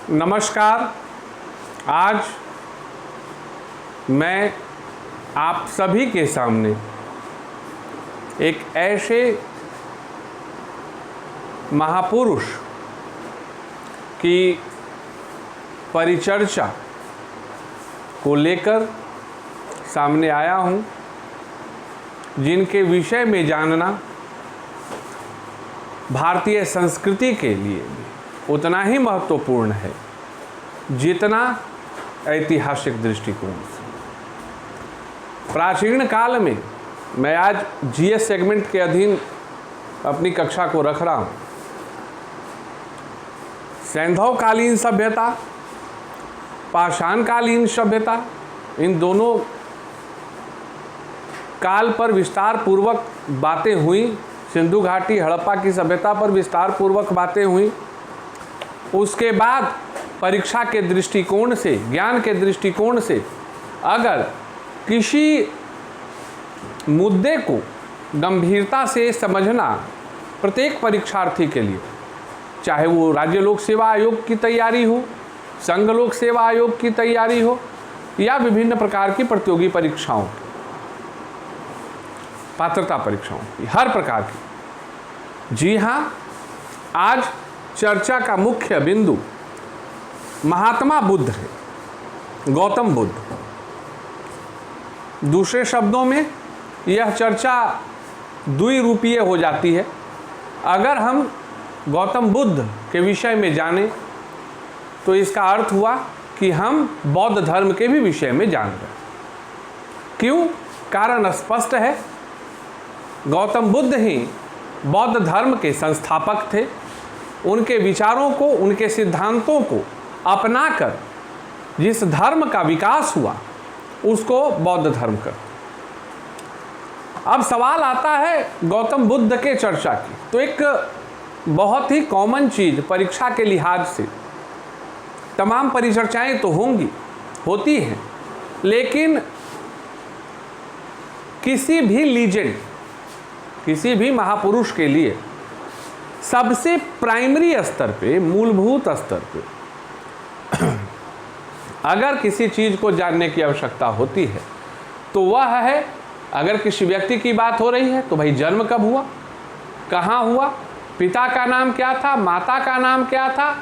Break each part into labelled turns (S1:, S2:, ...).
S1: नमस्कार। आज मैं आप सभी के सामने एक ऐसे महापुरुष की परिचर्चा को लेकर सामने आया हूँ, जिनके विषय में जानना भारतीय संस्कृति के लिए उतना ही महत्वपूर्ण है जितना ऐतिहासिक दृष्टिकोण से। प्राचीन काल में मैं आज जीएस सेगमेंट के अधीन अपनी कक्षा को रख रहा हूँ। सैंधवकालीन सभ्यता, पाषाणकालीन सभ्यता, इन दोनों काल पर विस्तार पूर्वक बातें हुई। सिंधु घाटी हड़प्पा की सभ्यता पर विस्तार पूर्वक बातें हुई। उसके बाद परीक्षा के दृष्टिकोण से, ज्ञान के दृष्टिकोण से अगर किसी मुद्दे को गंभीरता से समझना प्रत्येक परीक्षार्थी के लिए, चाहे वो राज्य लोक सेवा आयोग की तैयारी हो, संघ लोक सेवा आयोग की तैयारी हो, या विभिन्न प्रकार की प्रतियोगी परीक्षाओं की, पात्रता परीक्षाओं की, हर प्रकार की। जी हाँ, आज चर्चा का मुख्य बिंदु महात्मा बुद्ध है, गौतम बुद्ध। दूसरे शब्दों में यह चर्चा द्विरूपीय हो जाती है। अगर हम गौतम बुद्ध के विषय में जानें तो इसका अर्थ हुआ कि हम बौद्ध धर्म के भी विषय में जान रहे। क्यों? कारण स्पष्ट है। गौतम बुद्ध ही बौद्ध धर्म के संस्थापक थे। उनके विचारों को, उनके सिद्धांतों को अपनाकर जिस धर्म का विकास हुआ उसको बौद्ध धर्म कहते। अब सवाल आता है गौतम बुद्ध के चर्चा की, तो एक बहुत ही कॉमन चीज परीक्षा के लिहाज से, तमाम परिचर्चाएं तो होंगी, होती हैं, लेकिन किसी भी लीजेंड, किसी भी महापुरुष के लिए सबसे प्राइमरी स्तर पे, मूलभूत स्तर पे अगर किसी चीज को जानने की आवश्यकता होती है तो वह है, अगर किसी व्यक्ति की बात हो रही है तो भाई जन्म कब हुआ, कहाँ हुआ, पिता का नाम क्या था, माता का नाम क्या था,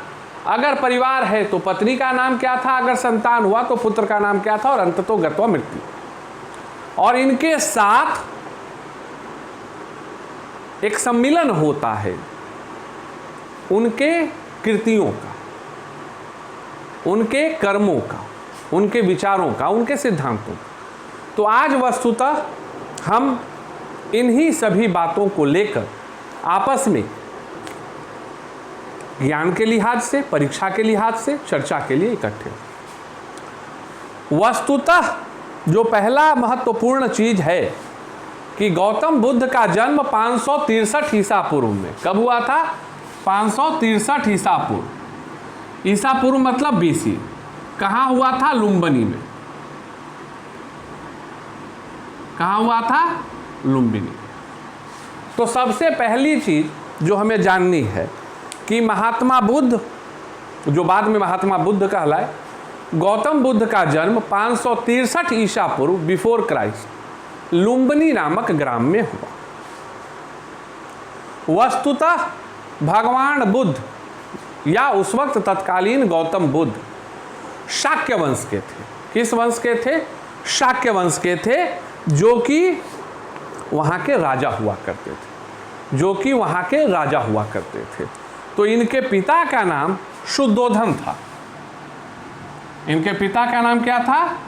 S1: अगर परिवार है तो पत्नी का नाम क्या था, अगर संतान हुआ तो पुत्र का नाम क्या था, और अंततो गत्वा मृत्यु। और इनके साथ एक सम्मिलन होता है उनके कृतियों का, उनके कर्मों का, उनके विचारों का, उनके सिद्धांतों का। तो आज वस्तुतः हम इन्हीं सभी बातों को लेकर आपस में ज्ञान के लिहाज से, परीक्षा के लिहाज से चर्चा के लिए इकट्ठे। वस्तुतः जो पहला महत्वपूर्ण चीज है कि गौतम बुद्ध का जन्म 563 ईसा पूर्व में कब हुआ था? 563 ईसा पूर्व। ईसा पूर्व मतलब बीसी। कहाँ हुआ था? लुम्बिनी में। कहाँ हुआ था? लुम्बिनी। तो सबसे पहली चीज जो हमें जाननी है कि महात्मा बुद्ध, जो बाद में महात्मा बुद्ध कहलाए, गौतम बुद्ध का जन्म 563 ईसा पूर्व, बिफोर क्राइस्ट, लुम्बिनी नामक ग्राम में हुआ। वस्तुतः भगवान बुद्ध या उस वक्त तत्कालीन गौतम बुद्ध शाक्य वंश के थे। किस वंश के थे? शाक्य वंश के थे, जो कि वहाँ के राजा हुआ करते थे, जो कि वहाँ के राजा हुआ करते थे। तो इनके पिता का नाम शुद्धोधन था। इनके पिता का नाम क्या था?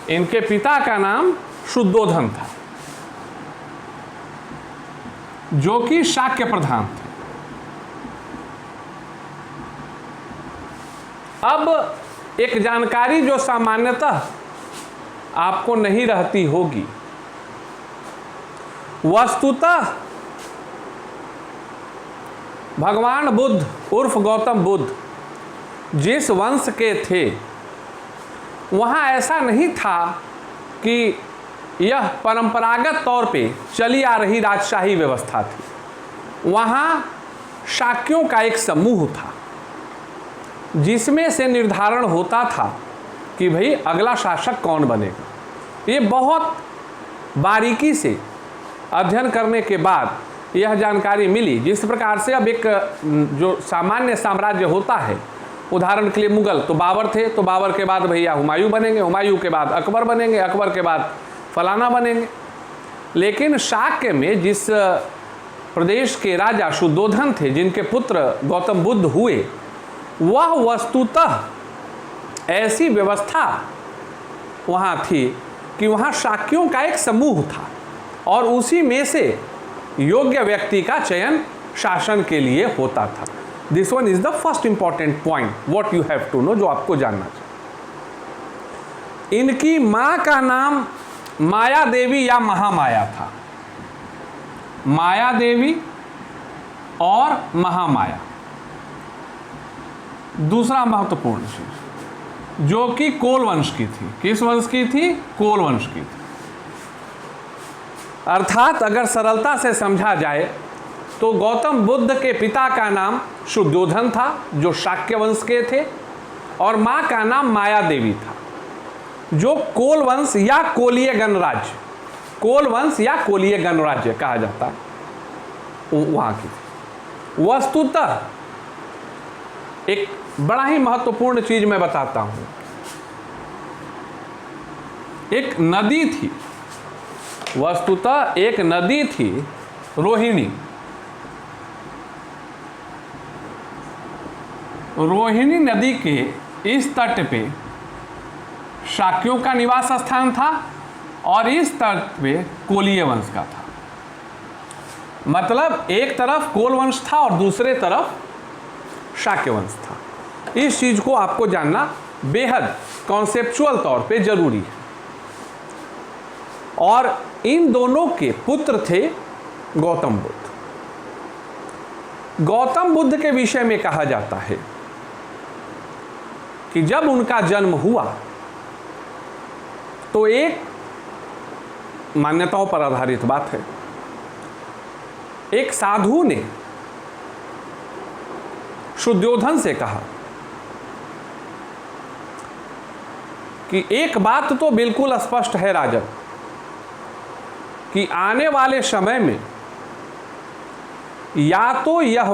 S1: इनके पिता का नाम शुद्धोधन था, जो कि शाक्य प्रधान थे। अब एक जानकारी जो सामान्यतः आपको नहीं रहती होगी, वस्तुतः भगवान बुद्ध उर्फ गौतम बुद्ध जिस वंश के थे, वहाँ ऐसा नहीं था कि यह परंपरागत तौर पे चली आ रही राजशाही व्यवस्था थी। वहाँ शाक्यों का एक समूह था। जिसमें से निर्धारण होता था कि भाई अगला शासक कौन बनेगा। ये बहुत बारीकी से अध्ययन करने के बाद यह जानकारी मिली। जिस प्रकार से अब एक जो सामान्य साम्राज्य होता है, उदाहरण के लिए मुगल, तो बाबर थे, तो बाबर के बाद भैया हुमायूं बनेंगे, हुमायूं के बाद अकबर बनेंगे, अकबर के बाद फलाना बनेंगे। लेकिन शाक्य में जिस प्रदेश के राजा शुद्धोधन थे, जिनके पुत्र गौतम बुद्ध हुए, वह वस्तुतः ऐसी व्यवस्था वहाँ थी कि वहाँ शाक्यों का एक समूह था और उसी में से योग्य व्यक्ति का चयन शासन के लिए होता था। This one is the first important point what you have to know, जो आपको जानना चाहिए। इनकी मां का नाम माया देवी या महामाया था। माया देवी और महामाया। दूसरा महत्वपूर्ण चीज जो कि कोल वंश की थी। किस वंश की थी? कोल वंश की थी। अर्थात अगर सरलता से समझा जाए तो गौतम बुद्ध के पिता का नाम शुद्धोधन था, जो शाक्य वंश के थे, और मां का नाम माया देवी था, जो कोल वंश या कोलीय गणराज्य, कोल वंश या कोलीय गणराज्य कहा जाता है, वहां की थी। वस्तुतः एक बड़ा ही महत्वपूर्ण चीज मैं बताता हूं। एक नदी थी, वस्तुतः एक नदी थी रोहिणी। रोहिणी नदी के इस तट पे शाक्यों का निवास स्थान था और इस तट पे कोलीय वंश का था। मतलब एक तरफ कोल वंश था और दूसरे तरफ शाक्य वंश था। इस चीज को आपको जानना बेहद कॉन्सेप्चुअल तौर पे जरूरी है। और इन दोनों के पुत्र थे गौतम बुद्ध। गौतम बुद्ध के विषय में कहा जाता है कि जब उनका जन्म हुआ तो एक मान्यताओं पर आधारित बात है, एक साधु ने शुद्धोधन से कहा कि एक बात तो बिल्कुल स्पष्ट है राजन, कि आने वाले समय में या तो यह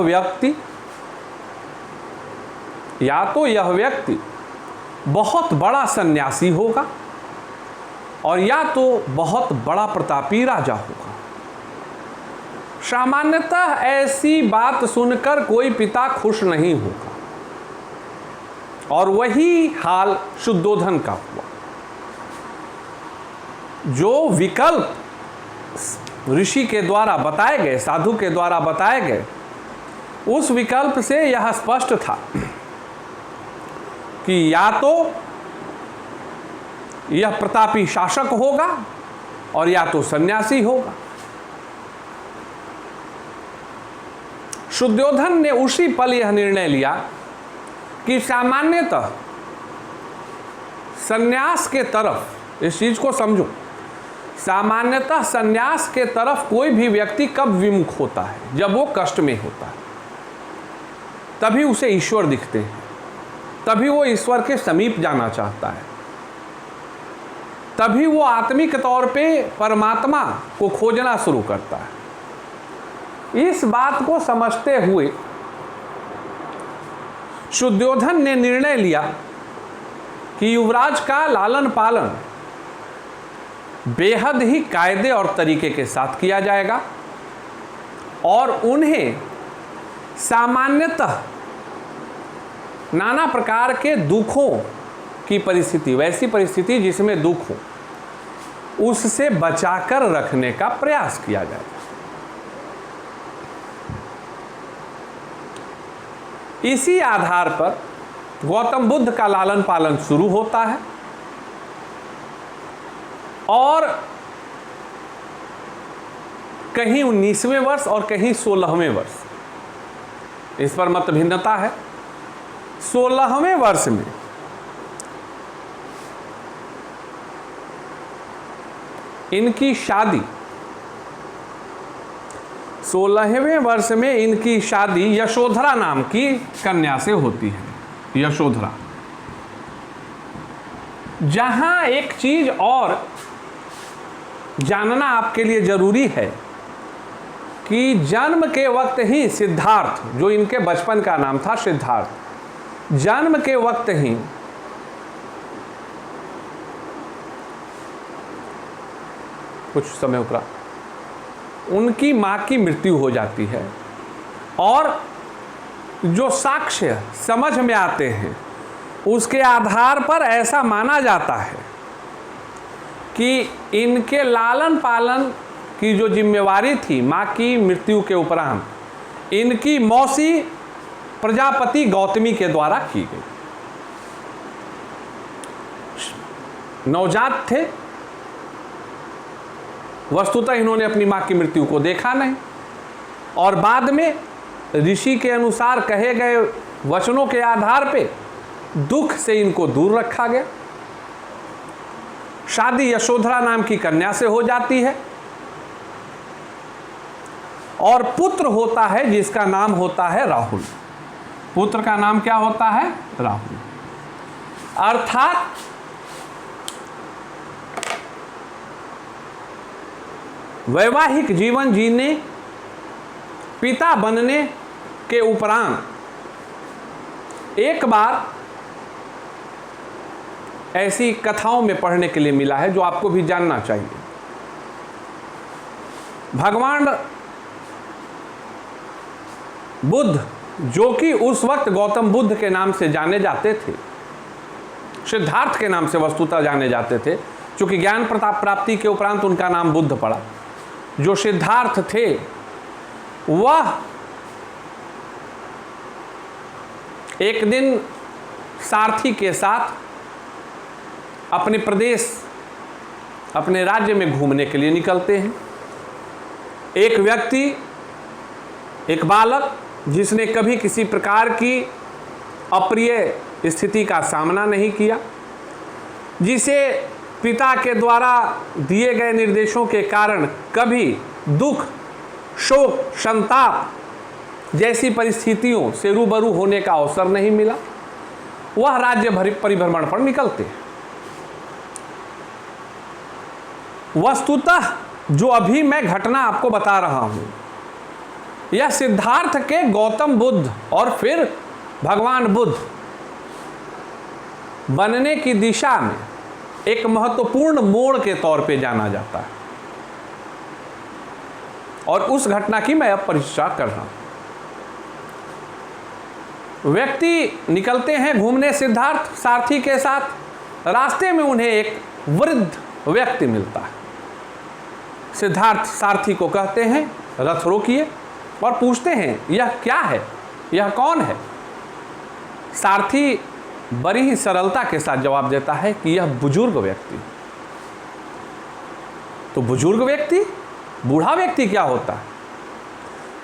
S1: व्यक्ति बहुत बड़ा सन्यासी होगा और या तो बहुत बड़ा प्रतापी राजा होगा। सामान्यतः ऐसी बात सुनकर कोई पिता खुश नहीं होगा, और वही हाल शुद्धोधन का हुआ। जो विकल्प ऋषि के द्वारा बताए गए, साधु के द्वारा बताए गए, उस विकल्प से यह स्पष्ट था कि या तो यह प्रतापी शासक होगा और या तो सन्यासी होगा। शुद्धोधन ने उसी पल यह निर्णय लिया कि सामान्यतः सन्यास के तरफ, इस चीज को समझो, सामान्यतः सन्यास के तरफ कोई भी व्यक्ति कब विमुख होता है? जब वो कष्ट में होता है, तभी उसे ईश्वर दिखते हैं, तभी वो ईश्वर के समीप जाना चाहता है, तभी वो आत्मिक तौर पे परमात्मा को खोजना शुरू करता है। इस बात को समझते हुए शुद्धोधन ने निर्णय लिया कि युवराज का लालन पालन बेहद ही कायदे और तरीके के साथ किया जाएगा और उन्हें सामान्यतः नाना प्रकार के दुखों की परिस्थिति, वैसी परिस्थिति जिसमें दुख हो, उससे बचाकर रखने का प्रयास किया जाएगा। इसी आधार पर गौतम बुद्ध का लालन पालन शुरू होता है और कहीं 19वें वर्ष और कहीं 16वें वर्ष, इस पर मत भिन्नता है। 16वें वर्ष में इनकी शादी, 16वें वर्ष में इनकी शादी यशोधरा नाम की कन्या से होती है। यशोधरा। जहां एक चीज और जानना आपके लिए जरूरी है कि जन्म के वक्त ही सिद्धार्थ, जो इनके बचपन का नाम था सिद्धार्थ, जन्म के वक्त ही कुछ समय उपरांत उनकी मां की मृत्यु हो जाती है। और जो साक्ष्य समझ में आते हैं उसके आधार पर ऐसा माना जाता है कि इनके लालन पालन की जो जिम्मेवारी थी मां की मृत्यु के उपरांत इनकी मौसी प्रजापति गौतमी के द्वारा की गई। नवजात थे, वस्तुतः इन्होंने अपनी मां की मृत्यु को देखा नहीं, और बाद में ऋषि के अनुसार कहे गए वचनों के आधार पे दुख से इनको दूर रखा गया। शादी यशोधरा नाम की कन्या से हो जाती है और पुत्र होता है जिसका नाम होता है राहुल। पुत्र का नाम क्या होता है? राहुल। अर्थात वैवाहिक जीवन जीने, पिता बनने के उपरांत एक बार ऐसी कथाओं में पढ़ने के लिए मिला है जो आपको भी जानना चाहिए। भगवान बुद्ध, जो कि उस वक्त गौतम बुद्ध के नाम से जाने जाते थे, सिद्धार्थ के नाम से वस्तुतः जाने जाते थे, क्योंकि ज्ञान प्रताप प्राप्ति के उपरांत उनका नाम बुद्ध पड़ा। जो सिद्धार्थ थे वह एक दिन सारथी के साथ अपने प्रदेश, अपने राज्य में घूमने के लिए निकलते हैं। एक व्यक्ति, एक बालक जिसने कभी किसी प्रकार की अप्रिय स्थिति का सामना नहीं किया, जिसे पिता के द्वारा दिए गए निर्देशों के कारण कभी दुख, शोक, संताप जैसी परिस्थितियों से रूबरू होने का अवसर नहीं मिला, वह राज्य परिभ्रमण पर निकलते हैं। वस्तुतः जो अभी मैं घटना आपको बता रहा हूं, यह सिद्धार्थ के गौतम बुद्ध और फिर भगवान बुद्ध बनने की दिशा में एक महत्वपूर्ण मोड़ के तौर पे जाना जाता है, और उस घटना की मैं अब परिचर्चा कर रहा हूं। व्यक्ति निकलते हैं घूमने सिद्धार्थ सारथी के साथ। रास्ते में उन्हें एक वृद्ध व्यक्ति मिलता है। सिद्धार्थ सारथी को कहते हैं रथ रोकिए, और पूछते हैं यह क्या है, यह कौन है? सारथी बड़ी ही सरलता के साथ जवाब देता है कि यह बुजुर्ग व्यक्ति। तो बुजुर्ग व्यक्ति, बूढ़ा व्यक्ति क्या होता है?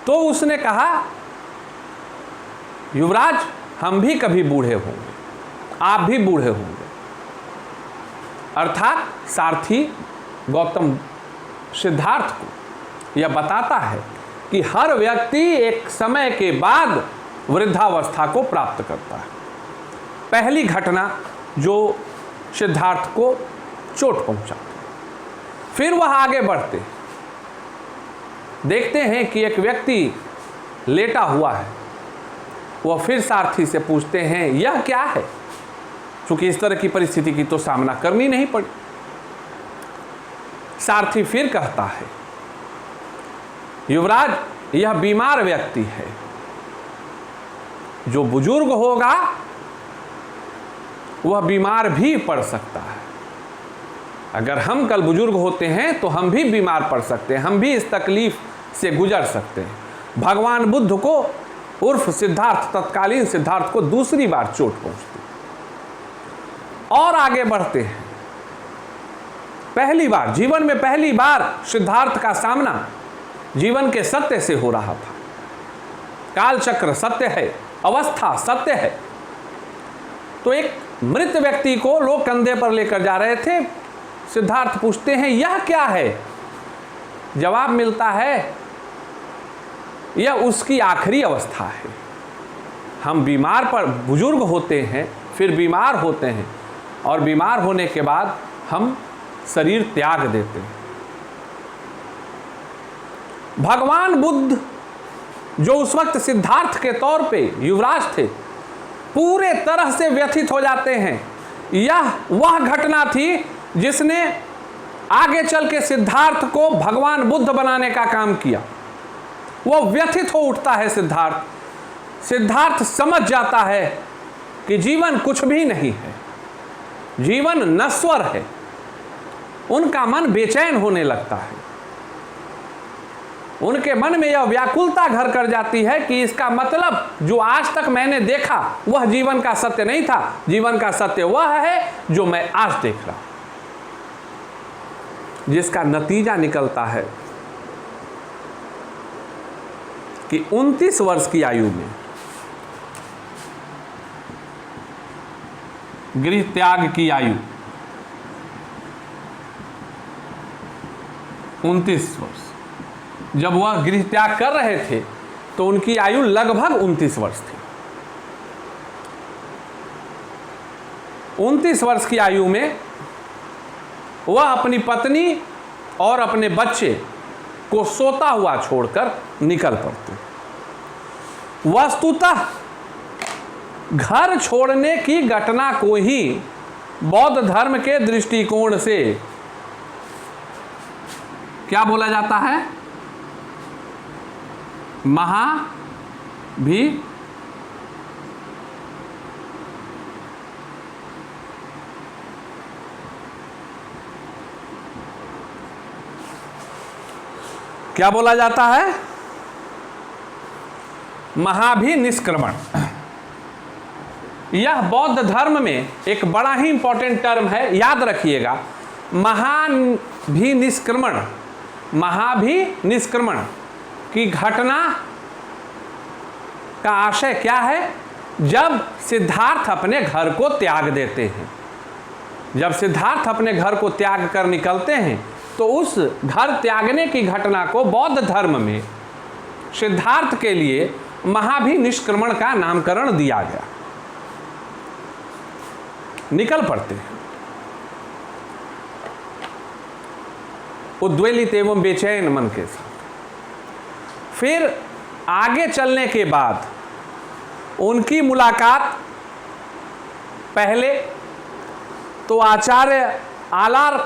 S1: तो उसने कहा, युवराज, हम भी कभी बूढ़े होंगे, आप भी बूढ़े होंगे। अर्थात सारथी गौतम सिद्धार्थ को यह बताता है कि हर व्यक्ति एक समय के बाद वृद्धावस्था को प्राप्त करता है। पहली घटना जो सिद्धार्थ को चोट पहुंचाती। फिर वह आगे बढ़ते देखते हैं कि एक व्यक्ति लेटा हुआ है। वह फिर सारथी से पूछते हैं यह क्या है, क्योंकि इस तरह की परिस्थिति की तो सामना करनी नहीं पड़ी। सारथी फिर कहता है, युवराज, यह बीमार व्यक्ति है। जो बुजुर्ग होगा वह बीमार भी पड़ सकता है। अगर हम कल बुजुर्ग होते हैं तो हम भी बीमार पड़ सकते हैं, हम भी इस तकलीफ से गुजर सकते हैं। भगवान बुद्ध को उर्फ सिद्धार्थ, तत्कालीन सिद्धार्थ को दूसरी बार चोट पहुंचती। और आगे बढ़ते हैं। पहली बार, जीवन में पहली बार सिद्धार्थ का सामना जीवन के सत्य से हो रहा था। कालचक्र सत्य है, अवस्था सत्य है। तो एक मृत व्यक्ति को लोग कंधे पर लेकर जा रहे थे। सिद्धार्थ पूछते हैं यह क्या है? जवाब मिलता है यह उसकी आखिरी अवस्था है। हम बीमार पर बुजुर्ग होते हैं, फिर बीमार होते हैं और बीमार होने के बाद हम शरीर त्याग देते हैं। भगवान बुद्ध जो उस वक्त सिद्धार्थ के तौर पे युवराज थे, पूरे तरह से व्यथित हो जाते हैं। यह वह घटना थी जिसने आगे चल के सिद्धार्थ को भगवान बुद्ध बनाने का काम किया। वह व्यथित हो उठता है सिद्धार्थ समझ जाता है कि जीवन कुछ भी नहीं है, जीवन नश्वर है। उनका मन बेचैन होने लगता है, उनके मन में यह व्याकुलता घर कर जाती है कि इसका मतलब जो आज तक मैंने देखा वह जीवन का सत्य नहीं था, जीवन का सत्य वह है जो मैं आज देख रहा हूं। जिसका नतीजा निकलता है कि 29 वर्ष की आयु में गृह त्याग की आयु 29 वर्ष, जब वह गृह त्याग कर रहे थे तो उनकी आयु लगभग 29 वर्ष थी। 29 वर्ष की आयु में वह अपनी पत्नी और अपने बच्चे को सोता हुआ छोड़कर निकल पड़ते। वस्तुतः घर छोड़ने की घटना को ही बौद्ध धर्म के दृष्टिकोण से क्या बोला जाता है? क्या बोला जाता है? महाभिनिष्क्रमण। यह बौद्ध धर्म में एक बड़ा ही इंपॉर्टेंट टर्म है, याद रखिएगा। महाभिनिष्क्रमण की घटना का आशय क्या है? जब सिद्धार्थ अपने घर को त्याग देते हैं, जब सिद्धार्थ अपने घर को त्याग कर निकलते हैं तो उस घर त्यागने की घटना को बौद्ध धर्म में सिद्धार्थ के लिए महाभिनिष्क्रमण का नामकरण दिया गया। निकल पड़ते हैं उद्वेलित एवं बेचैन मन के साथ। फिर आगे चलने के बाद उनकी मुलाकात पहले तो आचार्य आलार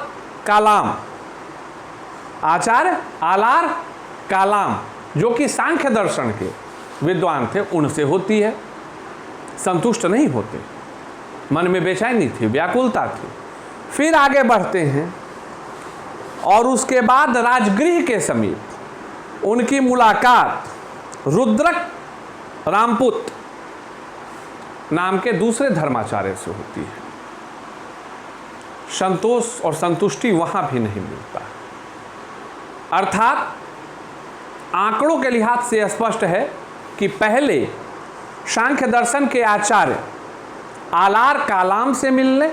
S1: कालाम जो कि सांख्य दर्शन के विद्वान थे, उनसे होती है। संतुष्ट नहीं होते, मन में बेचैनी थी, व्याकुलता थी। फिर आगे बढ़ते हैं और उसके बाद राजगृह के समीप उनकी मुलाकात रुद्रक रामपुत नाम के दूसरे धर्माचार्य से होती है। संतोष और संतुष्टि वहां भी नहीं मिलता। अर्थात आंकड़ों के लिहाज से स्पष्ट है कि पहले सांख्य दर्शन के आचार्य आलार कालाम से मिलने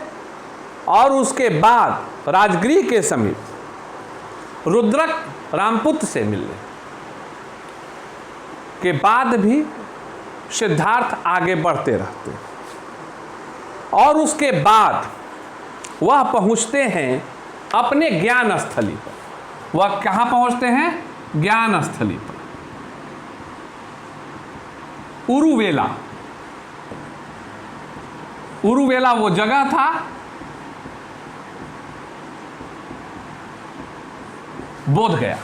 S1: और उसके बाद राजगृह के समीप रुद्रक रामपुत से मिलने के बाद भी सिद्धार्थ आगे बढ़ते रहते और उसके बाद वह पहुंचते हैं अपने ज्ञान स्थली पर। वह कहां पहुंचते हैं? ज्ञान स्थली पर। उरुवेला वो जगह था बोध गया।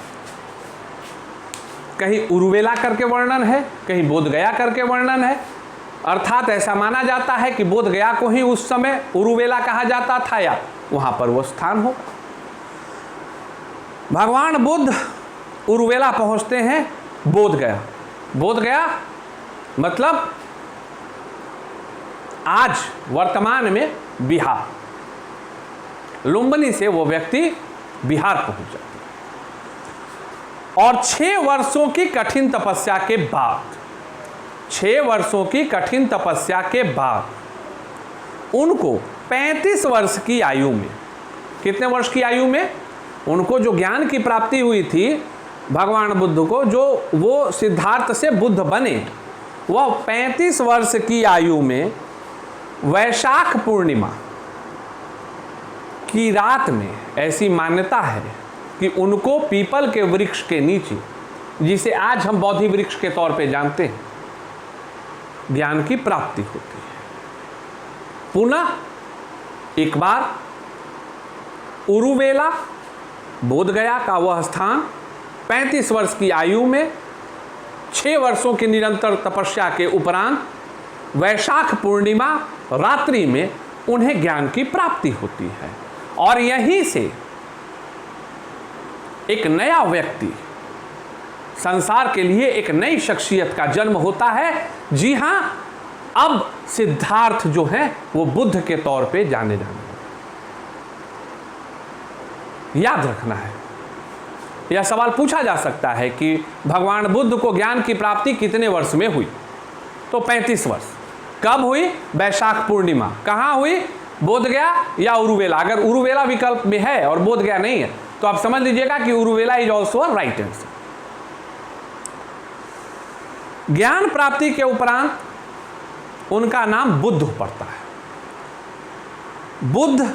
S1: कहीं उरुवेला करके वर्णन है, कहीं बोध गया करके वर्णन है। अर्थात ऐसा माना जाता है कि बोध गया को ही उस समय उरुवेला कहा जाता था या वहां पर वो स्थान हो। भगवान बुद्ध उरुवेला पहुंचते हैं बोध गया मतलब आज वर्तमान में बिहार। लुम्बिनी से वो व्यक्ति बिहार पहुंच जाते और 6 वर्षों की कठिन तपस्या के बाद 6 वर्षों की कठिन तपस्या के बाद उनको 35 वर्ष की आयु में, कितने वर्ष की आयु में उनको जो ज्ञान की प्राप्ति हुई थी भगवान बुद्ध को, जो वो सिद्धार्थ से बुद्ध बने, वह 35 वर्ष की आयु में वैशाख पूर्णिमा की रात में, ऐसी मान्यता है कि उनको पीपल के वृक्ष के नीचे, जिसे आज हम बोधि वृक्ष के तौर पे जानते हैं, ज्ञान की प्राप्ति होती है। पुनः एक बार उरुवेला, बोधगया का वह स्थान, 35 वर्ष की आयु में 6 वर्षों की निरंतर तपस्या के उपरांत वैशाख पूर्णिमा रात्रि में उन्हें ज्ञान की प्राप्ति होती है। और यहीं से एक नया व्यक्ति, संसार के लिए एक नई शख्सियत का जन्म होता है। जी हां, अब सिद्धार्थ जो है वो बुद्ध के तौर पे जाने जाने। याद रखना है, यह सवाल पूछा जा सकता है कि भगवान बुद्ध को ज्ञान की प्राप्ति कितने वर्ष में हुई? तो 35 वर्ष। कब हुई? वैशाख पूर्णिमा। कहाँ हुई? बोधगया या उरुवेला। अगर उरुवेला विकल्प में है और बोधगया नहीं है तो आप समझ लीजिएगा कि Uruvela is also right answer. ज्ञान प्राप्ति के उपरांत उनका नाम बुद्ध पड़ता है। बुद्ध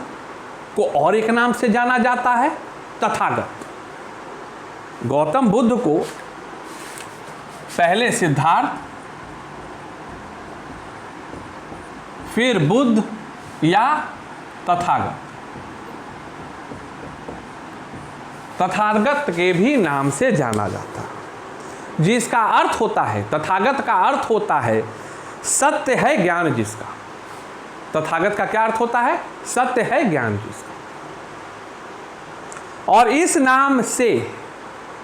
S1: को और एक नाम से जाना जाता है, तथागत। गौतम बुद्ध को पहले सिद्धार्थ, फिर बुद्ध या तथागत, तथागत के भी नाम से जाना जाता है, जिसका अर्थ होता है, तथागत का अर्थ होता है सत्य है ज्ञान जिसका। तथागत का क्या अर्थ होता है? सत्य है ज्ञान जिसका। और इस नाम से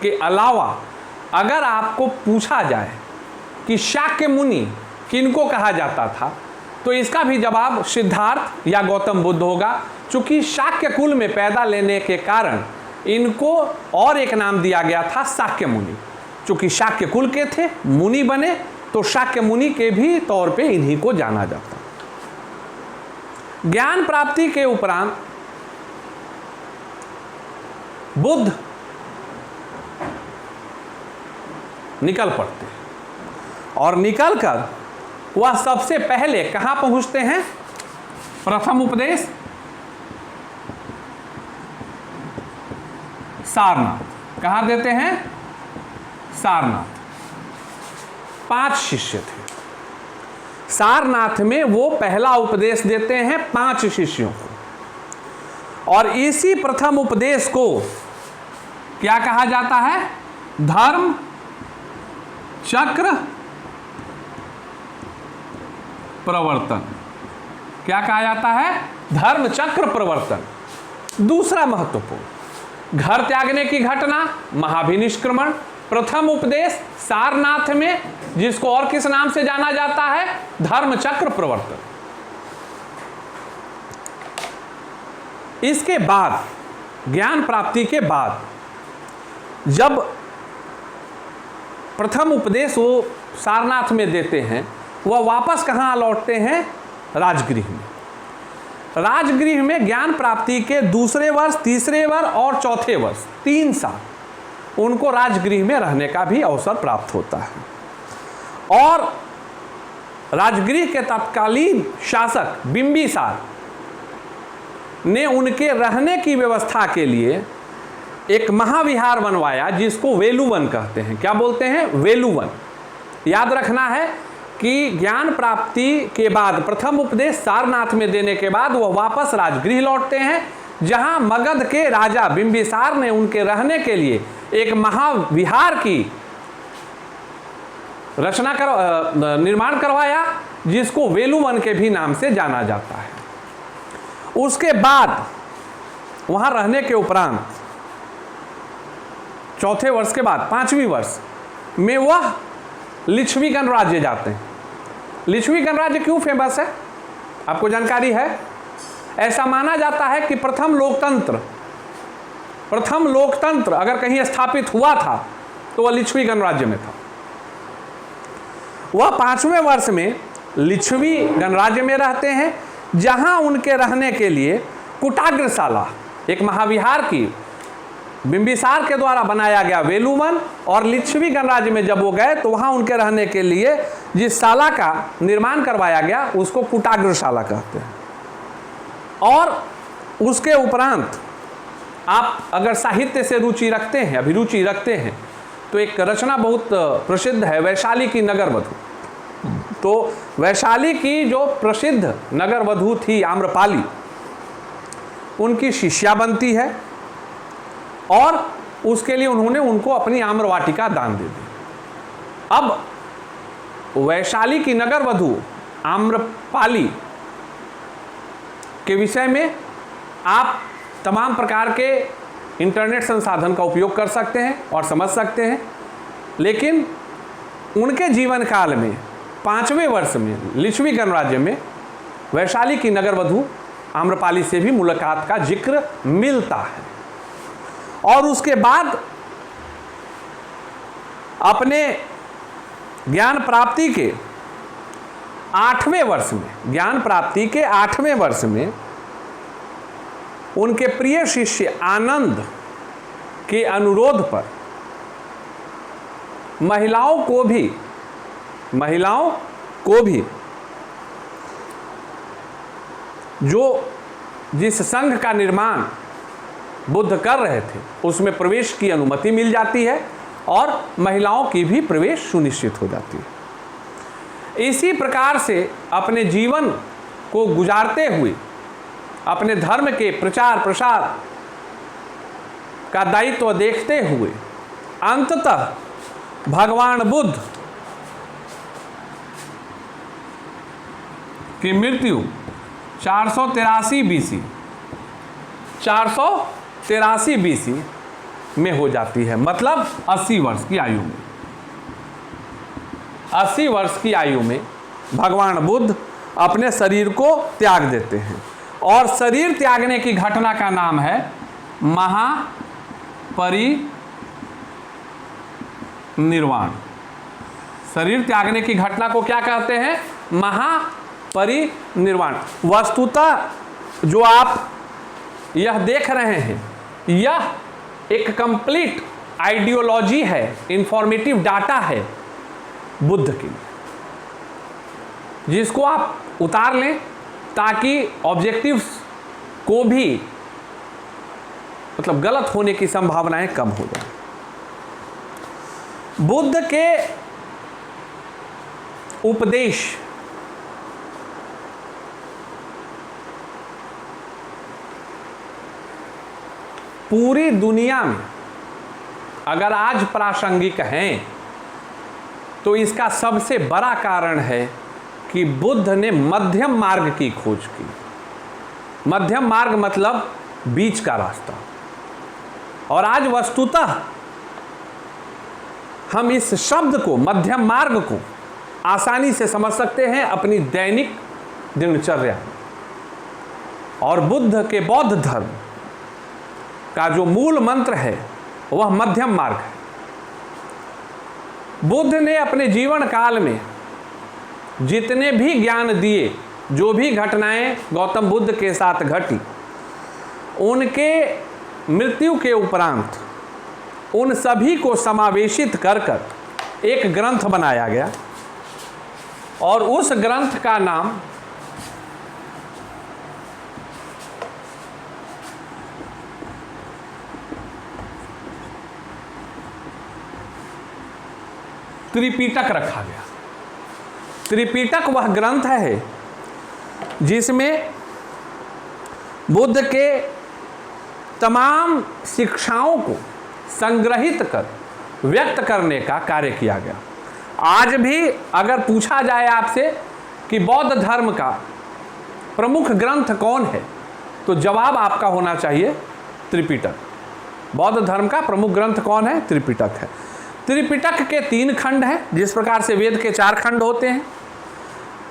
S1: के अलावा अगर आपको पूछा जाए कि शाक्य मुनि किनको कहा जाता था, तो इसका भी जवाब सिद्धार्थ या गौतम बुद्ध होगा। चूंकि शाक्य कुल में पैदा लेने के कारण इनको और एक नाम दिया गया था, शाक्य मुनि। चूंकि शाक्य कुल के थे, मुनि बने, तो शाक्य मुनि के भी तौर पे इन्हीं को जाना जाता। ज्ञान प्राप्ति के उपरांत बुद्ध निकल पड़ते हैं और निकलकर वह सबसे पहले कहां पहुंचते हैं? प्रथम उपदेश सारनाथ। कहां देते हैं? सारनाथ। 5 शिष्य थे। सारनाथ में वो पहला उपदेश देते हैं 5 शिष्यों को। और इसी प्रथम उपदेश को क्या कहा जाता है? धर्म चक्र प्रवर्तन। क्या कहा जाता है? धर्म चक्र प्रवर्तन। दूसरा महत्वपूर्ण, घर त्यागने की घटना, महाभिनिष्क्रमण। प्रथम उपदेश सारनाथ में, जिसको और किस नाम से जाना जाता है? धर्म चक्र प्रवर्तन। इसके बाद, ज्ञान प्राप्ति के बाद, जब प्रथम उपदेश वो सारनाथ में देते हैं, वह वापस कहाँ लौटते हैं? राजगृह में। राजगृह में ज्ञान प्राप्ति के दूसरे वर्ष, तीसरे वर्ष और चौथे वर्ष, 3 साल उनको राजगृह में रहने का भी अवसर प्राप्त होता है। और राजगृह के तत्कालीन शासक बिंबिसार ने उनके रहने की व्यवस्था के लिए एक महाविहार बनवाया, जिसको वेलुवन कहते हैं। क्या बोलते हैं? वेलुवन। याद रखना है कि ज्ञान प्राप्ति के बाद प्रथम उपदेश सारनाथ में देने के बाद वह वापस राजगृह लौटते हैं, जहां मगध के राजा बिंबिसार ने उनके रहने के लिए एक महाविहार की निर्माण करवाया, जिसको वेलुवन के भी नाम से जाना जाता है। उसके बाद वहां रहने के उपरांत चौथे वर्ष के बाद 5वीं वर्ष में वह लिच्छवी गणराज्य जाते हैं। लिच्छवी गणराज्य क्यों फेमस है? आपको जानकारी है? ऐसा माना जाता है कि प्रथम लोकतंत्र अगर कहीं स्थापित हुआ था तो वह लिच्छवी गणराज्य में था। वह 5वें वर्ष में लिच्छवी गणराज्य में रहते हैं, जहां उनके रहने के लिए कुटाग्रशाला, एक महाविहार की बिंबिसार के द्वारा बनाया गया वेलुवन, और लिच्छवी गणराज्य में जब वो गए तो वहाँ उनके रहने के लिए जिस शाला का निर्माण करवाया गया उसको कुटाग्रशाला कहते हैं। और उसके उपरांत आप अगर साहित्य से रुचि रखते हैं, अभिरुचि रखते हैं, तो एक रचना बहुत प्रसिद्ध है, वैशाली की नगर वधू। तो वैशाली की जो प्रसिद्ध नगर वधू थी आम्रपाली, उनकी शिष्या बनती है और उसके लिए उन्होंने उनको अपनी आम्रवाटिका दान दे दी। अब वैशाली की नगर वधू आम्रपाली के विषय में आप तमाम प्रकार के इंटरनेट संसाधन का उपयोग कर सकते हैं और समझ सकते हैं, लेकिन उनके जीवन काल में 5वें वर्ष में लिच्छवी गणराज्य में वैशाली की नगर वधू आम्रपाली से भी मुलाकात का जिक्र मिलता है। और उसके बाद अपने ज्ञान प्राप्ति के 8वें वर्ष में, ज्ञान प्राप्ति के 8वें वर्ष में उनके प्रिय शिष्य आनंद के अनुरोध पर महिलाओं को भी जो जिस संघ का निर्माण बुद्ध कर रहे थे उसमें प्रवेश की अनुमति मिल जाती है और महिलाओं की भी प्रवेश सुनिश्चित हो जाती है। इसी प्रकार से अपने जीवन को गुजारते हुए अपने धर्म के प्रचार प्रसार का दायित्व देखते हुए अंततः भगवान बुद्ध की मृत्यु 483 BC में हो जाती है, मतलब 80 वर्ष की आयु में। 80 वर्ष की आयु में भगवान बुद्ध अपने शरीर को त्याग देते हैं और शरीर त्यागने की घटना का नाम है महापरिनिर्वाण। शरीर त्यागने की घटना को क्या कहते हैं? महापरिनिर्वाण। वस्तुतः जो आप यह देख रहे हैं यह एक कंप्लीट आइडियोलॉजी है, इंफॉर्मेटिव डाटा है बुद्ध के लिए, जिसको आप उतार लें ताकि ऑब्जेक्टिव्स को भी मतलब गलत होने की संभावनाएं कम हो जाए। बुद्ध के उपदेश पूरी दुनिया में अगर आज प्रासंगिक हैं तो इसका सबसे बड़ा कारण है कि बुद्ध ने मध्यम मार्ग की खोज की। मध्यम मार्ग मतलब बीच का रास्ता। और आज वस्तुतः हम इस शब्द को, मध्यम मार्ग को आसानी से समझ सकते हैं अपनी दैनिक दिनचर्या। और बुद्ध के बौद्ध धर्म का जो मूल मंत्र है वह मध्यम मार्ग है। बुद्ध ने अपने जीवन काल में जितने भी ज्ञान दिए, जो भी घटनाएं गौतम बुद्ध के साथ घटी, उनके मृत्यु के उपरांत उन सभी को समावेशित कर एक ग्रंथ बनाया गया और उस ग्रंथ का नाम त्रिपिटक रखा गया। त्रिपिटक वह ग्रंथ है जिसमें बुद्ध के तमाम शिक्षाओं को संग्रहित कर व्यक्त करने का कार्य किया गया। आज भी अगर पूछा जाए आपसे कि बौद्ध धर्म का प्रमुख ग्रंथ कौन है, तो जवाब आपका होना चाहिए त्रिपिटक। बौद्ध धर्म का प्रमुख ग्रंथ कौन है? त्रिपिटक है। त्रिपिटक के 3 खंड हैं, जिस प्रकार से वेद के 4 खंड होते हैं।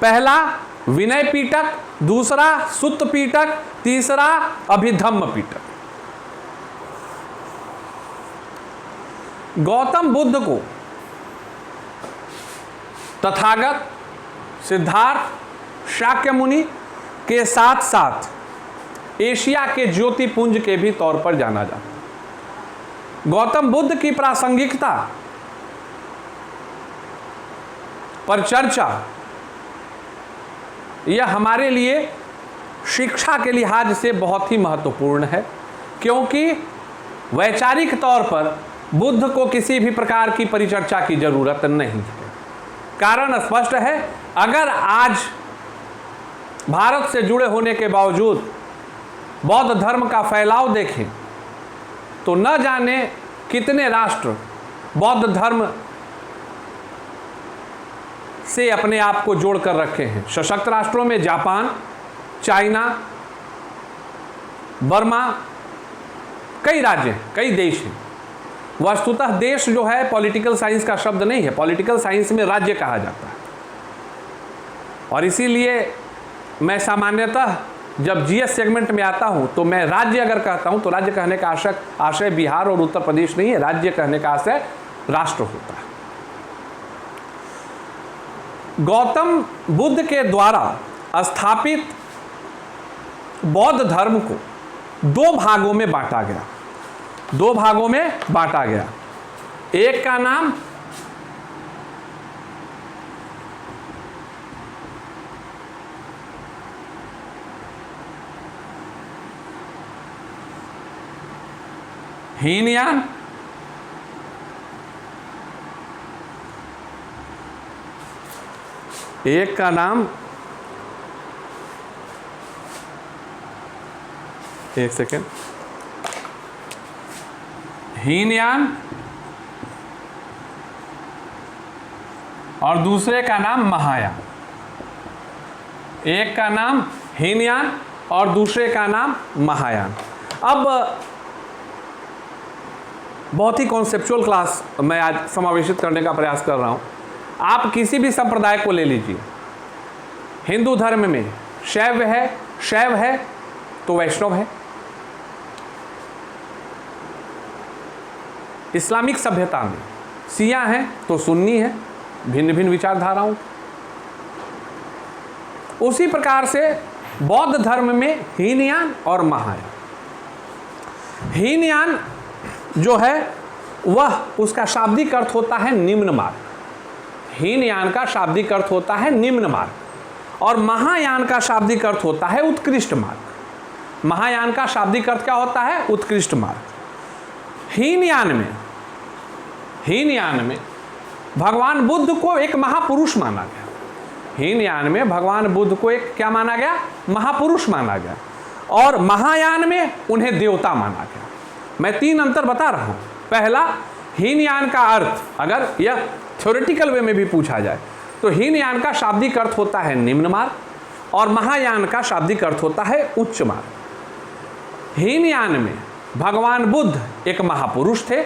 S1: पहला विनय पिटक, दूसरा सुत्त पिटक, तीसरा अभिधम्म पिटक। गौतम बुद्ध को तथागत, सिद्धार्थ, शाक्य मुनि के साथ साथ एशिया के ज्योतिपुंज के भी तौर पर जाना जाता है। गौतम बुद्ध की प्रासंगिकता पर चर्चा यह हमारे लिए शिक्षा के लिहाज से बहुत ही महत्वपूर्ण है, क्योंकि वैचारिक तौर पर बुद्ध को किसी भी प्रकार की परिचर्चा की जरूरत नहीं है। कारण स्पष्ट है, अगर आज भारत से जुड़े होने के बावजूद बौद्ध धर्म का फैलाव देखें तो न जाने कितने राष्ट्र बौद्ध धर्म से अपने आप को जोड़ कर रखे हैं। सशक्त राष्ट्रों में जापान, चाइना, बर्मा, कई राज्य, कई देश हैं। वस्तुतः देश जो है पॉलिटिकल साइंस का शब्द नहीं है, पॉलिटिकल साइंस में राज्य कहा जाता है। और इसीलिए मैं सामान्यतः जब जीएस सेगमेंट में आता हूं तो मैं राज्य अगर कहता हूं तो राज्य कहने का आशय बिहार और उत्तर प्रदेश नहीं है, राज्य कहने का आशय राष्ट्र होता है। गौतम बुद्ध के द्वारा स्थापित बौद्ध धर्म को दो भागों में बांटा गया। एक का नाम हीनयान, एक का नाम, एक सेकेंड, हीनयान और दूसरे का नाम महायान। एक का नाम हीनयान और दूसरे का नाम महायान। अब बहुत ही कॉन्सेप्चुअल क्लास मैं आज समावेशित करने का प्रयास कर रहा हूं। आप किसी भी संप्रदाय को ले लीजिए, हिंदू धर्म में शैव है तो वैष्णव है, इस्लामिक सभ्यता में शिया हैं तो सुन्नी है, भिन्न भिन्न विचारधाराओं। उसी प्रकार से बौद्ध धर्म में हीनयान और महायान। हीनयान जो है वह उसका शाब्दिक अर्थ होता है निम्न मार्ग, हीनयान का शाब्दिक अर्थ होता है निम्न मार्ग, और महायान का शाब्दिक अर्थ होता है उत्कृष्ट मार्ग। महायान का शाब्दिक अर्थ क्या होता है? उत्कृष्ट मार्ग। हीनयान में भगवान बुद्ध को एक महापुरुष माना गया। हीनयान में भगवान बुद्ध को एक क्या माना गया? महापुरुष माना गया। और महायान में उन्हें देवता माना गया। मैं तीन अंतर बता रहा हूं। पहला, हीनयान का अर्थ अगर यह थ्योरेटिकल वे में भी पूछा जाए तो हीनयान का शाब्दिक अर्थ होता है निम्न मार्ग और महायान का शाब्दिक अर्थ होता है उच्च मार्ग। हीनयान में भगवान बुद्ध एक महापुरुष थे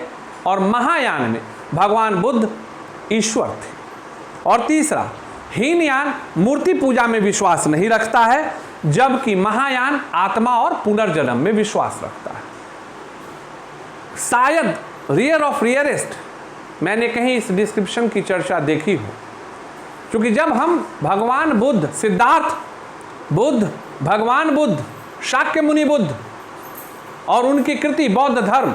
S1: और महायान में भगवान बुद्ध ईश्वर थे। और तीसरा, हीनयान मूर्ति पूजा में विश्वास नहीं रखता है, जबकि महायान आत्मा और पुनर्जन्म में विश्वास रखता है। शायद रियर ऑफ रियरेस्ट मैंने कहीं इस डिस्क्रिप्शन की चर्चा देखी हो, क्योंकि जब हम भगवान बुद्ध, सिद्धार्थ बुद्ध, भगवान बुद्ध, शाक्य मुनि बुद्ध और उनकी कृति बौद्ध धर्म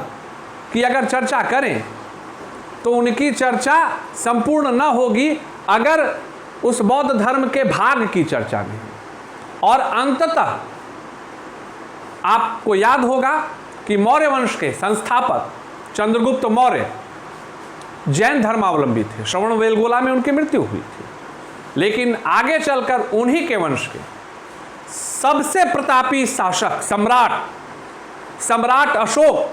S1: की अगर चर्चा करें तो उनकी चर्चा संपूर्ण न होगी अगर उस बौद्ध धर्म के भाग की चर्चा नहीं। और अंततः आपको याद होगा कि मौर्य वंश के संस्थापक चंद्रगुप्त मौर्य जैन धर्मावलंबी थे। श्रवणबेलगोला में उनकी मृत्यु हुई थी, लेकिन आगे चलकर उन्हीं के वंश के सबसे प्रतापी शासक सम्राट अशोक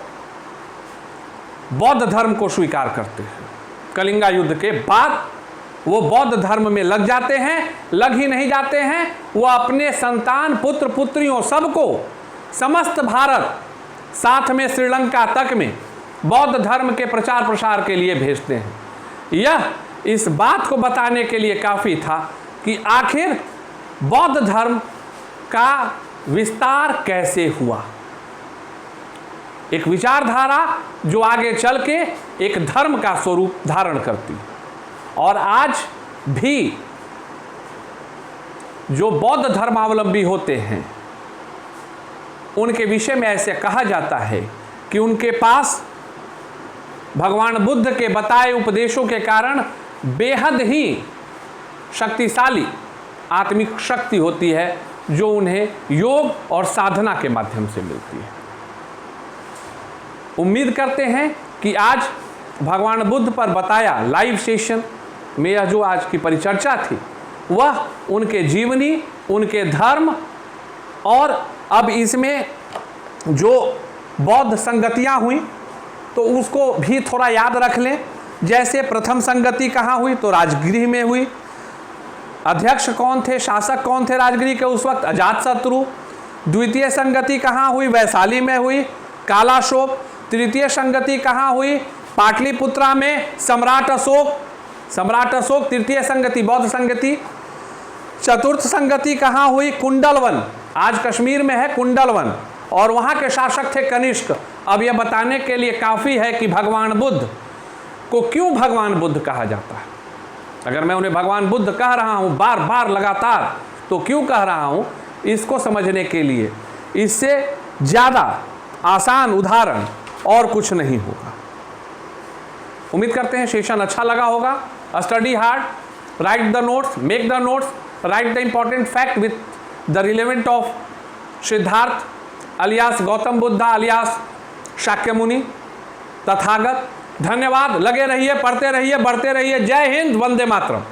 S1: बौद्ध धर्म को स्वीकार करते हैं। कलिंगा युद्ध के बाद वो बौद्ध धर्म में लग जाते हैं। लग ही नहीं जाते हैं, वो अपने संतान, पुत्र पुत्रियों सबको समस्त भारत, साथ में श्रीलंका तक में बौद्ध धर्म के प्रचार प्रसार के लिए भेजते हैं। यह इस बात को बताने के लिए काफ़ी था कि आखिर बौद्ध धर्म का विस्तार कैसे हुआ। एक विचारधारा जो आगे चल के एक धर्म का स्वरूप धारण करती। और आज भी जो बौद्ध धर्मावलंबी होते हैं उनके विषय में ऐसे कहा जाता है कि उनके पास भगवान बुद्ध के बताए उपदेशों के कारण बेहद ही शक्तिशाली आत्मिक शक्ति होती है जो उन्हें योग और साधना के माध्यम से मिलती है। उम्मीद करते हैं कि आज भगवान बुद्ध पर बताया लाइव सेशन में यह जो आज की परिचर्चा थी वह उनके जीवनी, उनके धर्म और अब इसमें जो बौद्ध संगतियां हुई तो उसको भी थोड़ा याद रख लें। जैसे प्रथम संगति कहाँ हुई तो राजगृह में हुई। अध्यक्ष कौन थे, शासक कौन थे राजगृह के उस वक्त? अजातशत्रु। द्वितीय संगति कहाँ हुई? वैशाली में हुई, कालाशोक। तृतीय संगति कहाँ हुई? पाटलिपुत्रा में सम्राट अशोक। तृतीय संगति बौद्ध संगति। चतुर्थ संगति कहाँ हुई? कुंडलवन, आज कश्मीर में है कुंडलवन, और वहाँ के शासक थे कनिष्क। अब यह बताने के लिए काफ़ी है कि भगवान बुद्ध को क्यों भगवान बुद्ध कहा जाता है। अगर मैं उन्हें भगवान बुद्ध कह रहा हूँ बार बार लगातार तो क्यों कह रहा हूँ, इसको समझने के लिए इससे ज़्यादा आसान उदाहरण और कुछ नहीं होगा। उम्मीद करते हैं सेशन अच्छा लगा होगा। Study hard, right the notes, make the notes, right the important fact with the relevant of Siddharth alias Gautam Buddha alias Shakya मुनि तथागत। धन्यवाद। लगे रहिए, पढ़ते रहिए, बढ़ते रहिए। जय हिंद, वंदे मातरम।